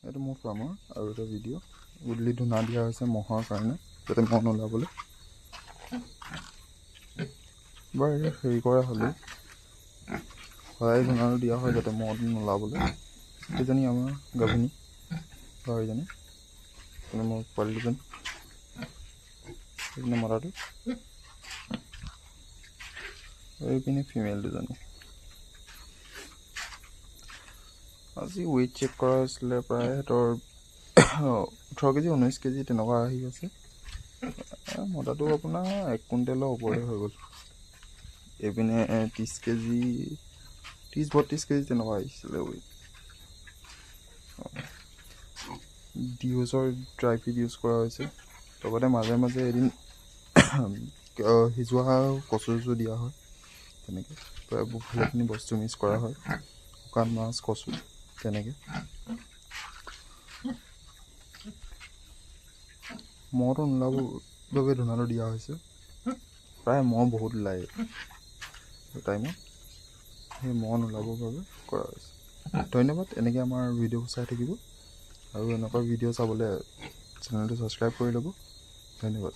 এইটো মোৰ ফাৰ্মৰ আৰু এটা ভিডিঅ' গধূলি ধূনা দিয়া হৈছে মহৰ কাৰণে যাতে মহ নোলাবলৈ। বাৰু হেৰি কৰা হ'লেও সদায় ধূনাটো দিয়া হয় যাতে মহ নোলাবলৈ। এইজনী আমাৰ গাভিনী গাহৰিজনী, মোৰ পোৱালিজনী, এইপিনে মতাটো, এইপিনে ফিমেল দুজনী। আজি ৱেইট চেক কৰা হৈছিলে, প্ৰায় সিহঁতৰ 18 কেজি 19 কেজি তেনেকুৱা আহি আছে। মতাটো আপোনাৰ 1 কুইণ্টেলৰ ওপৰতে হৈ গ'ল। এইপিনে 30 কেজি 30-32 কেজি তেনেকুৱা আহিছিলে ৱেইট। ডিউজৰ ড্ৰাই ফিড ইউজ কৰা হৈছে, লগতে মাজে মাজে এদিন সিজোৱা কচু চচু দিয়া হয়। তেনেকৈ প্ৰায় ভালেখিনি বস্তু মিক্স কৰা হয়, শুকান মাছ কচু তেনেকৈ। মহটো নোলাবৰ বাবে ধূনাটো দিয়া হৈছে। প্ৰায় মহ বহুত ওলায় টাইমত, সেই মহ নোলাবৰ বাবে কৰা হৈছে। ধন্যবাদ। এনেকৈ আমাৰ ভিডিঅ'বোৰ চাই থাকিব আৰু এনেকুৱা ভিডিঅ' চাবলৈ চেনেলটো ছাবস্ক্ৰাইব কৰি ল'ব। ধন্যবাদ।